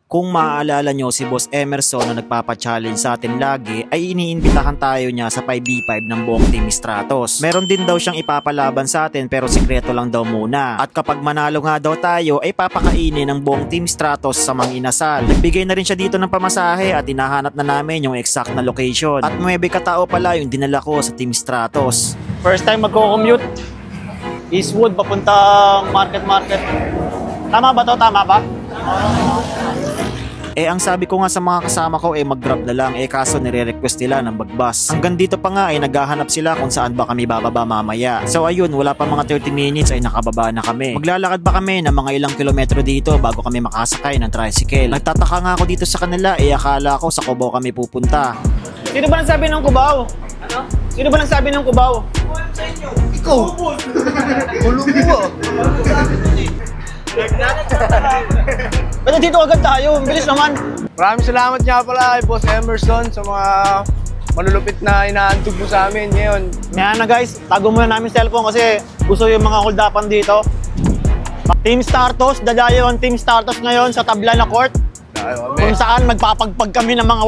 Kung maaalala nyo si Boss Emerson na nagpapa-challenge sa atin lagi ay iniimbitahan tayo niya sa 5v5 ng buong Team Stratos. Meron din daw siyang ipapalaban sa atin pero sikreto lang daw muna. At kapag manalo nga daw tayo ay papakainin ng buong Team Stratos sa mga inasal. Nagbigay na rin siya dito ng pamasahe at hinahanap na namin yung exact na location. At 9 katao pala yung dinala ko sa Team Stratos. First time magko-commute. Eastwood papuntang market. Tama ba to? Tama ba? Ang sabi ko nga sa mga kasama ko mag-grab na lang kaso nire-request nila ng mag-bus. Hanggang dito pa nga naghahanap sila kung saan ba kami bababa mamaya. So ayun, wala pa mga 30 minutes ay nakababa na kami. Maglalakad pa kami ng mga ilang kilometro dito bago kami makasakay ng tricycle. Nagtataka nga ako dito sa kanila akala ko sa Cubao kami pupunta. Sino ba nagsabi ng Cubao? Ano? Sino ba nagsabi ng Cubao? Ikaw! Kulong mo Ba't dito agad tayo? Bilis naman. Maraming salamat nga pala kay Boss Emerson sa mga malulupit na inaantog mo sa amin ngayon. Ngayon na guys, tago muna namin cellphone kasi gusto yung mga holdapan dito. Team Stratos, dadayo ang Team Stratos ngayon sa tabla na court. Kung saan magpapagpag kami ng mga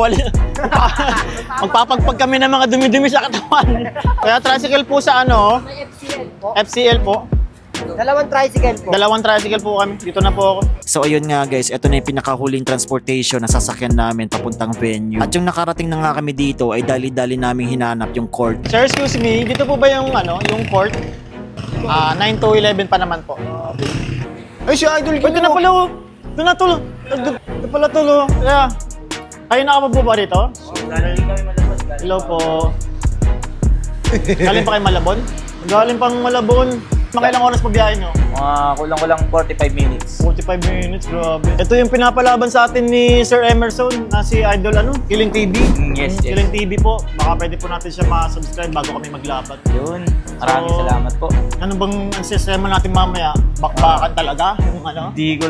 magpapagpag kami ng mga dumi-dumi sa katawan. Kaya tricycle po sa ano? FCL po. Dalawang tricycle po kami. Dito na po ako. So ayun nga guys, ito na yung pinakahuling transportation na sasakyan namin papuntang venue. At yung nakarating na nga kami dito ay dali-dali naming hinanap yung court. Sir, excuse me, dito po ba yung ano, yung court? 9 to 11 pa naman po. Ay, si Idol Pwede na pala oh. Doon na tulo. Doon pala tulo. Yeah. Kayo nakapag ba dito? Hello po. Galing pa kayo Malabon? Galing pang Malabon. Makailang oras pa biyahe nyo? Kulang-kulang 45 minutes. 45 minutes, grabe. Ito yung pinapalaban sa atin ni Sir Emerson na si Idol Killing TV. Yes. Killing TV po. Baka pwede po natin siya ma-subscribe bago kami maglaban. Yun. Maraming salamat po. Ano bang ang sistema natin mamaya? Bakbakan talaga? Yung ano? Hindi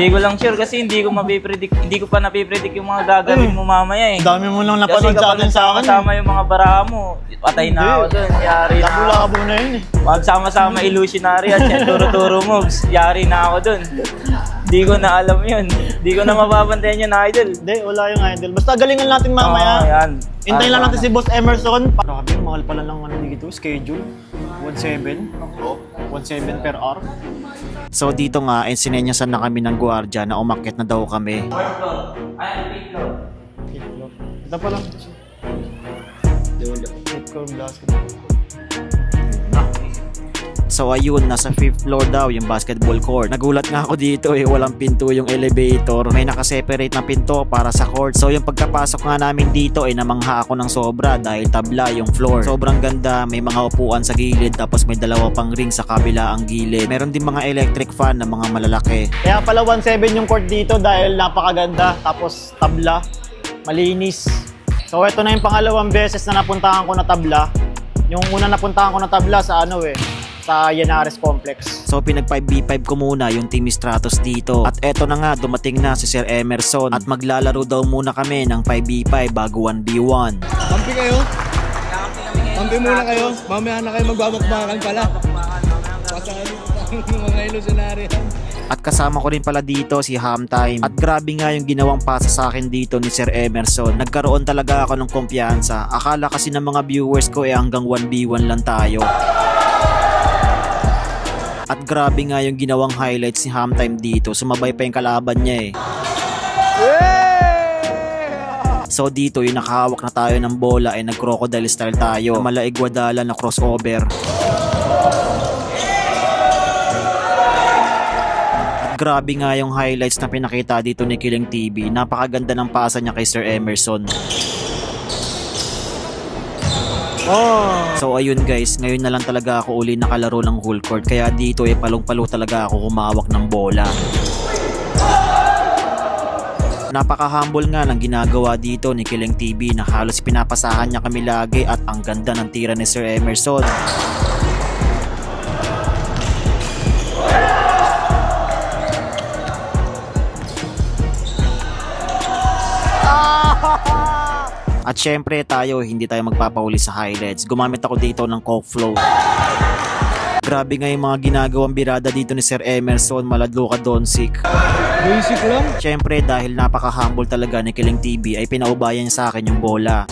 ko lang sure kasi hindi ko pa napipredict yung mga gagawin mo mamaya Ang dami mo lang napanood sa akin. Kasama yung mga baraha mo. Patay na ako doon. Yari na ako. Labo na yun Magsama-sama illusionary at yan, turo-turo moves. Yari na ako doon. Hindi ko na alam yun. Hindi ko na mababantayan yun, Idol. Hindi, wala yung Idol. Basta galingan natin mamaya. Yan. Hintayin lang natin si Boss Emerson. Grabe, mahal pala ng dito. Schedule. 1.7 per hour. So dito nga, sinenyasan na kami ng gwardiya na umakyat na daw kami. Ito pa lang. So ayun, nasa 5th floor daw yung basketball court. Nagulat nga ako dito walang pinto yung elevator. May nakaseparate na pinto para sa court. So yung pagkapasok nga namin dito namangha ako ng sobra dahil tabla yung floor. Sobrang ganda, may mga upuan sa gilid tapos may dalawa pang ring sa kabila ang gilid. Meron din mga electric fan na mga malalaki. Kaya pala 1.7 yung court dito dahil napakaganda tapos tabla, malinis. So ito na yung pangalawang beses na napuntahan ko na tabla. Yung una napuntahan ko na tabla sa sa Yenares Complex. So pinag 5v5 ko muna yung Team Stratos dito. At eto na nga, dumating na si Sir Emerson. At maglalaro daw muna kami ng 5v5 bago 1v1. Kampi kayo? Kampi muna kayo? Mamaya na kayo magbabakbakan pala. Pasalo yung mga illusionary. At kasama ko rin pala dito si Hamtime. At grabe nga yung ginawang pasa sa akin dito ni Sir Emerson. Nagkaroon talaga ako ng kumpiyansa. Akala kasi ng mga viewers ko hanggang 1v1 lang tayo. At grabe nga yung ginawang highlights ni Hamtime dito. Sumabay pa yung kalaban niya So dito yung nakahawak na tayo ng bola nag-crocodile style tayo. Malaigwadala na crossover. At grabe nga yung highlights na pinakita dito ni Killing TV. Napakaganda ng pasa niya kay Sir Emerson. So ayun guys, ngayon na lang talaga ako uli nakalaro ng whole court. Kaya dito palong-palo talaga ako humawak ng bola. Napaka-humble nga ng ginagawa dito ni Killing TV na halos pinapasahan niya kami lagi at ang ganda ng tira ni Sir Emerson. At syempre tayo, hindi tayo magpapahuli sa highlights. Gumamit ako dito ng Coke Flow. Grabe nga yung mga ginagawang birada dito ni Sir Emerson, Maladluka Donsik. Basic lang. Siyempre dahil napaka-humble talaga ni Killing TV ay pinaubayan niya sa akin yung bola.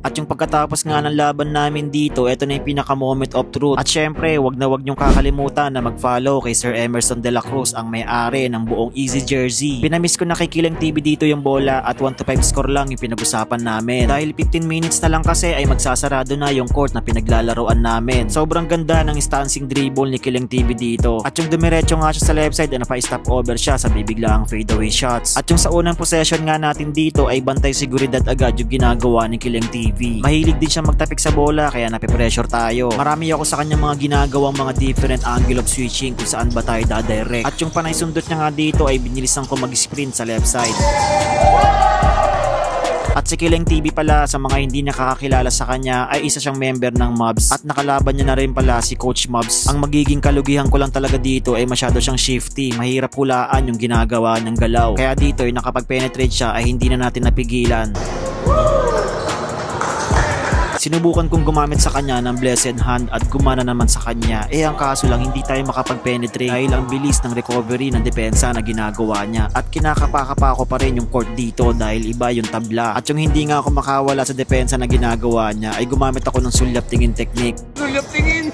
At yung pagkatapos nga ng laban namin dito, ito na yung pinaka moment of truth. At syempre, wag na wag nyong kakalimutan na mag-follow kay Sir Emerson de la Cruz, ang may-ari ng buong Easy Jersey. Pinamiss ko na kay Killing TV dito yung bola at 1-5 score lang yung pinag-usapan namin. Dahil 15 minutes na lang kasi ay magsasarado na yung court na pinaglalaroan namin. Sobrang ganda ng stancing dribble ni Killing TV dito. At yung dumiretso nga siya sa left side ay napa-stop over siya sa bibiglaang fadeaway shots. At yung sa unang possession nga natin dito ay bantay seguridad agad yung ginagawa ni Killing TV. Mahilig din siya magtapik sa bola kaya napipressure tayo. Marami ako sa kanyang mga ginagawang mga different angle of switching kung saan ba tayo dadirect. At yung panay sundot niya nga dito ay binilisan ko mag-sprint sa left side. At si Killing TV pala, sa mga hindi nakakakilala sa kanya, ay isa siyang member ng Mobs at nakalaban niya na rin pala si Coach Mobs. Ang magiging kalugihan ko lang talaga dito ay masyado siyang shifty, mahirap hulaan yung ginagawa niyang galaw. Kaya dito ay nakapag-penetrate siya ay hindi na natin napigilan. Sinubukan kong gumamit sa kanya ng blessed hand at gumana naman sa kanya. Ang kaso lang hindi tayo makapag-penetrate dahil ang bilis ng recovery ng depensa na ginagawa niya. At kinakapa-kapa ko pa rin yung court dito dahil iba yung tabla. At yung hindi nga ako makawala sa depensa na ginagawa niya ay gumamit ako ng sulyap tingin technique. Sulyap tingin!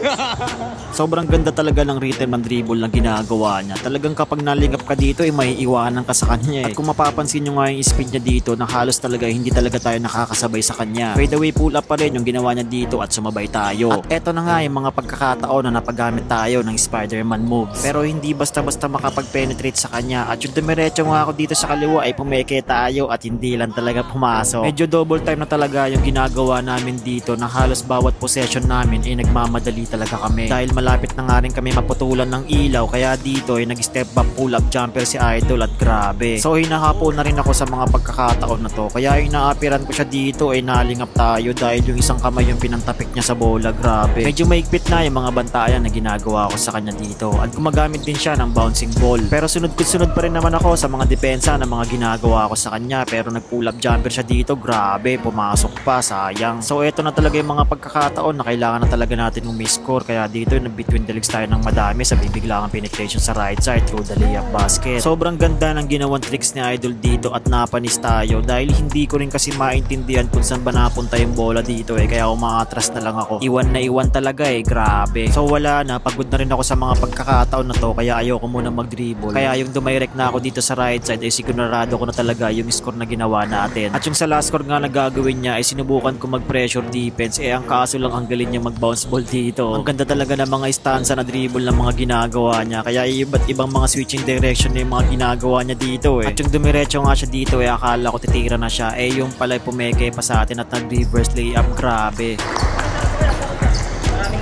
Sobrang ganda talaga ng rhythm and dribble na ginagawa niya. Talagang kapag nalingap ka dito ay may iwanan ka sa kanya. At kung mapapansin nyo nga yung speed niya dito na halos talaga hindi talaga tayo nakakasabay sa kanya. Fadeaway pull up pa rin yung ginawa niya dito at sumabay tayo. At eto na nga yung mga pagkakataon na napagamit tayo ng Spider-Man moves. Pero hindi basta-basta makapag-penetrate sa kanya. At yung dumiretso nga ako dito sa kaliwa ay pumeke tayo at hindi lang talaga pumasok. Medyo double time na talaga yung ginagawa namin dito na halos bawat possession namin ay nagmamadali talaga kami. Dahil malapit na nga rin kami maputulan ng ilaw kaya dito ay nag-step back pull-up jumper si Idol at grabe. So hinahapo na rin ako sa mga pagkakataon na to. Kaya yung naapiran ko siya dito ay nalingap tayo dahil yung isang kamay yung pinantapik niya sa bola, grabe. Medyo maigpit na yung mga bantayan na ginagawa ko sa kanya dito at gumagamit din siya ng bouncing ball. Pero sunod pa rin naman ako sa mga depensa na mga ginagawa ko sa kanya pero nag-pull up jumper siya dito, grabe, pumasok pa, sayang. So eto na talaga yung mga pagkakataon na kailangan na talaga natin umi-score kaya dito between the legs tayo ng madami sa bibiglangang penetration sa right side through the layup basket. Sobrang ganda ng ginawang tricks ni Idol dito at napanis tayo dahil hindi ko rin kasi maintindihan kung saan ba napunta yung bola dito kaya umaatras na lang ako. Iwan na iwan talaga grabe. So wala na, pagod na rin ako sa mga pagkakataon na to kaya ayoko muna mag-dribble. Kaya yung dumirect na ako dito sa right side ay sigurado ko na talaga yung score na ginawa natin. At yung sa last score nga na gagawin niya ay sinubukan ko mag-pressure defense ang kaso lang ang galing niya mag-bounce ball dito. Ang ganda talaga ng mga stanza na dribble ng mga ginagawa niya kaya iba't ibang mga switching direction na yung mga ginagawa niya dito At yung dumiretso nga siya dito akala ko titira na siya yung pala pumeke pa sa atin at nag-reverse layup, grabe.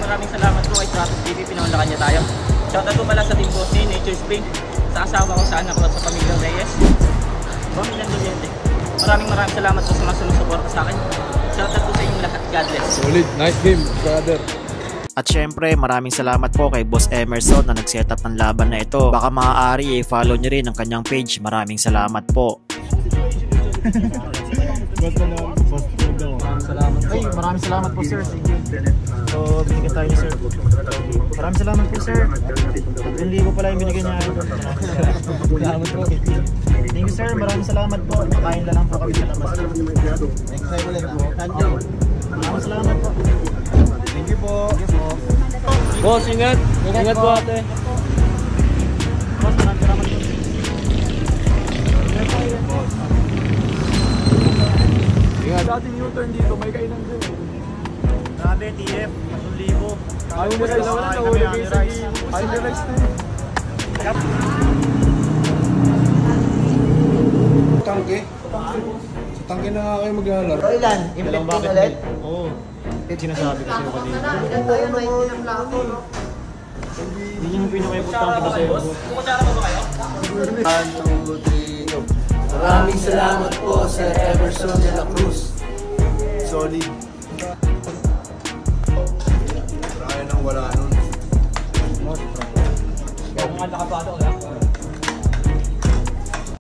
Maraming salamat po kay Stratos TV, pinawalakan niya tayo. Shoutout po pala sa team boss ni Nature Spring, sa asawa ko, sa anak ko at sa pamilyang Reyes. Pamilyang Doliente. Maraming salamat po sa mga sumusuporta sa akin. Shoutout po sa inyong lahat. God bless. Solid, nice game, brother. At syempre maraming salamat po kay Boss Emerson na nag-set up ng laban na ito. Baka maaari follow nyo rin ang kanyang page. Maraming salamat po. Maraming salamat po sir. So binigyan tayo ni sir. Maraming salamat po sir. 1,000 pala yung binigyan niya. Salamat po. Thank you sir, maraming salamat po. Makain na lang po kami sa labas. Next time ulit po. Maraming salamat po. Thank you po. Boss, ingat. Ingat po ate. Boss, maraming salamat po. Ingat. Sa ating U-turn dito, may kainan din Grabe, TF, 3,000. Ayaw mo sila wala, nahuli kayo sa rice. Ayaw mo rice na Tangke? Sa tangke na nga kayo maglalaro. So ilan? Impacting ulit? Oo. Sinasabi ko sa'yo kanina. Hindi yung pinaka-importante ko sa'yo. Kukutsara mo ba kayo? 1, 2, 3, go. Maraming salamat po Sir Emerson de la Cruz. Solid. Kaya nang wala nun. Kung nga nakapado,